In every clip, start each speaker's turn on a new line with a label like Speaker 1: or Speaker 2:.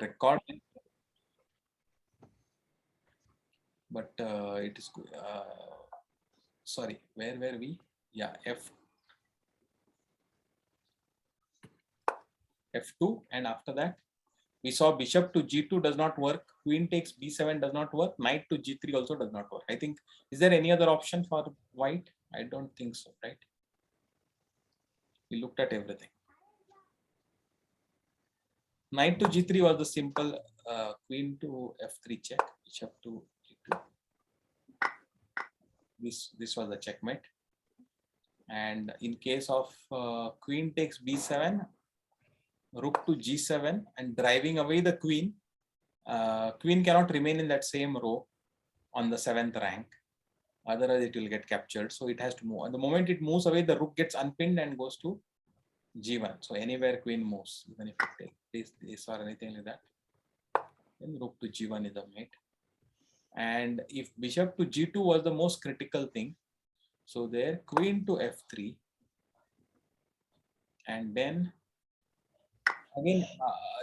Speaker 1: record, but it is sorry, where were we? Yeah, f2, and after that we saw bishop to g2 does not work, queen takes b7 does not work, knight to g3 also does not work. I think, is there any other option for white? I don't think so, right? We looked at everything. Knight to g3 was the simple, queen to f3 check, bishop to g2. This was the checkmate. And in case of queen takes b7, rook to g7 and driving away the queen, queen cannot remain in that same row on the 7th rank, otherwise it will get captured, so it has to move. And the moment it moves away, the rook gets unpinned and goes to g1. So anywhere queen moves, even if it takes this or anything like that, then rook to g1 is the mate. And if bishop to g2 was the most critical thing, so there queen to f3, and then again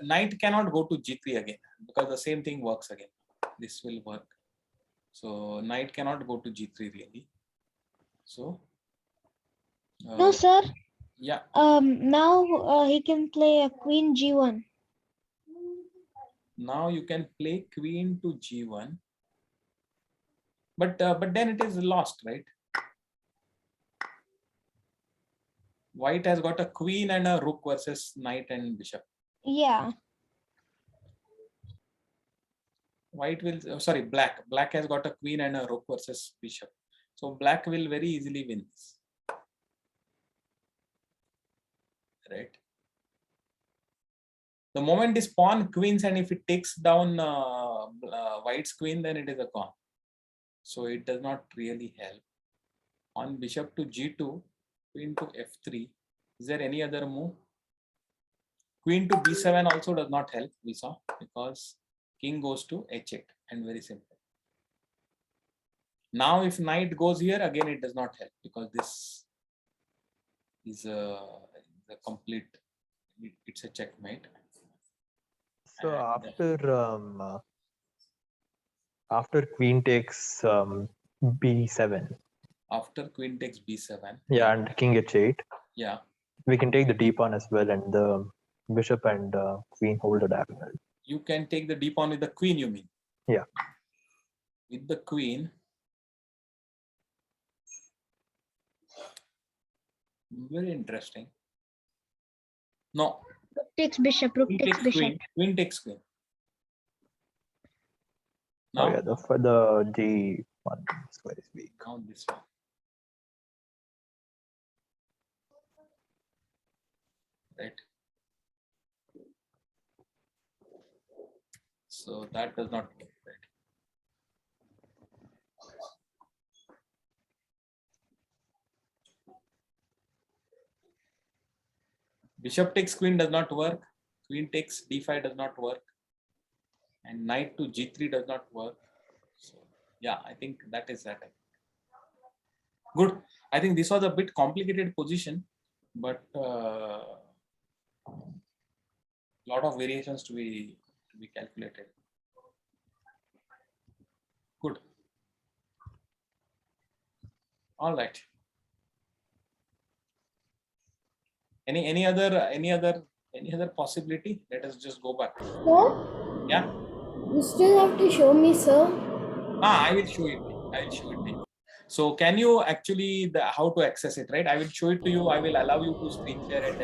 Speaker 1: knight cannot go to g3 again, because the same thing works again. This will work. So knight cannot go to g3 really. So
Speaker 2: no, sir.
Speaker 1: Yeah.
Speaker 2: Now he can play a queen g1.
Speaker 1: Now you can play queen to g1, but then it is lost, right? White has got a queen and a rook versus knight and bishop.
Speaker 2: Yeah.
Speaker 1: White will, sorry, black has got a queen and a rook versus bishop, so black will very easily win this, right? The moment this pawn queens, and if it takes down white's queen, then it is a pawn, so it does not really help. On bishop to g2, queen to f3, is there any other move? Queen to b7 also does not help, we saw, because king goes to h8, and very simple. Now if knight goes here, again it does not help, because this is a complete, it's a checkmate.
Speaker 3: So after queen takes b7.
Speaker 1: After queen takes b7.
Speaker 3: Yeah, and king h8.
Speaker 1: Yeah.
Speaker 3: We can take the d pawn as well, and the bishop and queen hold the diagonal.
Speaker 1: You can take the d pawn with the queen, you mean?
Speaker 3: Yeah.
Speaker 1: With the queen. Very interesting. No.
Speaker 2: Rook takes bishop, rook takes bishop.
Speaker 1: Queen takes queen.
Speaker 3: Now, oh yeah, the d1 square is weak.
Speaker 1: Now this one. Right. So that does not work, right? Bishop takes queen does not work. Queen takes d5 does not work. And knight to g3 does not work. So yeah, I think that is that. Good. I think this was a bit complicated position, but lot of variations to be calculated. Good. All right. Any other possibility? Let us just go back.
Speaker 4: Sir?
Speaker 1: Yeah.
Speaker 4: You still have to show me, sir.
Speaker 1: I will show it. I will show it to you. So can you actually how to access it, right? I will show it to you. I will allow you to screen share it.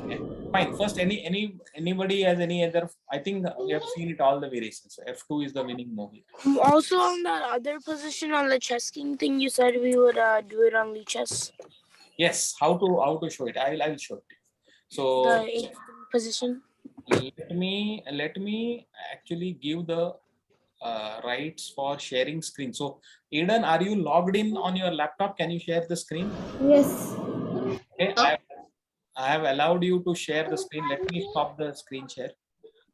Speaker 1: Okay. Fine. First, anybody has any other? I think we have seen it all the variations. So F2 is the winning move.
Speaker 5: Also on that other position on the chess king thing, you said we would do it on Lichess.
Speaker 1: Yes. How to show it? I will show it. So
Speaker 5: the 8th position.
Speaker 1: Let me actually give the rights for sharing screen. So Eden, are you logged in on your laptop? Can you share the screen?
Speaker 4: Yes.
Speaker 1: Okay, I have allowed you to share the screen. Let me stop the screen share.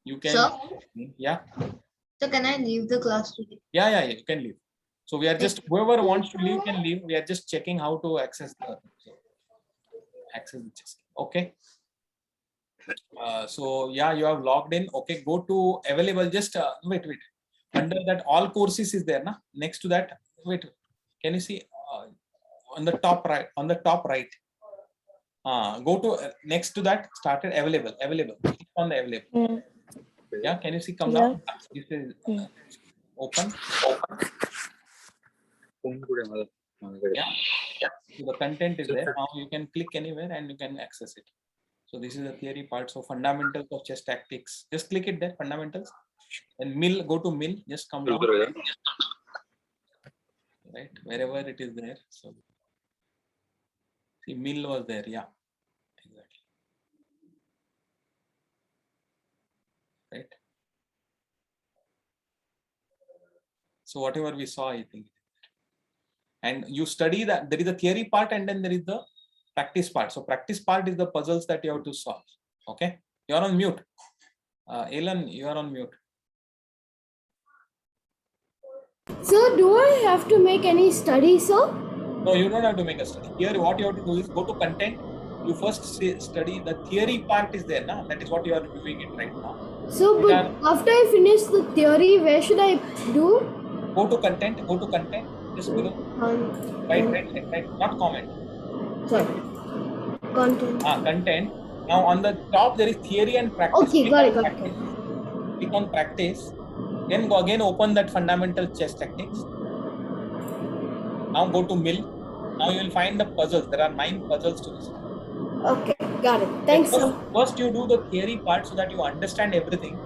Speaker 1: You can.
Speaker 6: Sir?
Speaker 1: Yeah.
Speaker 6: So can I leave the class today?
Speaker 1: Yeah, you can leave. So we are just, whoever wants to leave can leave. We are just checking how to access the chess. Okay. So yeah, you have logged in. Okay, go to available. Just wait. Under that, all courses is there, na? Next to that, wait. Can you see on the top right? On the top right. Go to next to that. Started available. Click on the available.
Speaker 5: Yeah.
Speaker 1: Yeah. Can you see? Come
Speaker 5: Yeah.
Speaker 1: down. This is
Speaker 5: Yeah.
Speaker 1: open. Yeah. So the content is there. Now you can click anywhere and you can access it. So this is the theory part. So fundamentals of chess tactics. Just click it there. Fundamentals. And mill. Go to mill. Just come down. Right, wherever it is there. So see, mill was there. Yeah. Exactly. Right. So whatever we saw, I think. And you study that there is a theory part and then there is the practice part. So practice part is the puzzles that you have to solve. Okay. You are on mute. Alan, you are on mute.
Speaker 4: Sir, do I have to make any study, sir?
Speaker 1: No, you don't have to make a study. Here, what you have to do is go to content. You first study the theory part is there. Na? That is what you are doing it right now.
Speaker 4: So, but
Speaker 1: Yeah.
Speaker 4: after I finish the theory, where should I do?
Speaker 1: Go to content. Just below. Right. Not comment.
Speaker 4: Sorry. Content.
Speaker 1: Content. Now on the top there is theory and practice.
Speaker 4: Okay, got it.
Speaker 1: Click on practice. Then go again, open that fundamental chess tactics. Now go to mill. Now you will find the puzzles. There are 9 puzzles to this.
Speaker 4: Okay, got it. Thanks, sir.
Speaker 1: First you do the theory part so that you understand everything.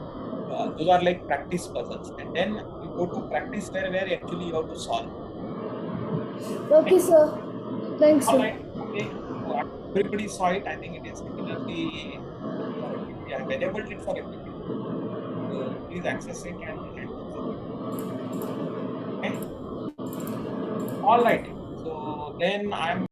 Speaker 1: Those are like practice puzzles. And then you go to practice where actually you have to solve.
Speaker 4: Okay, sir. Thanks, sir.
Speaker 1: Alright, okay. Everybody saw it. I think it is similarly. We have enabled it for everybody. Please access it and okay. All right. So then I'm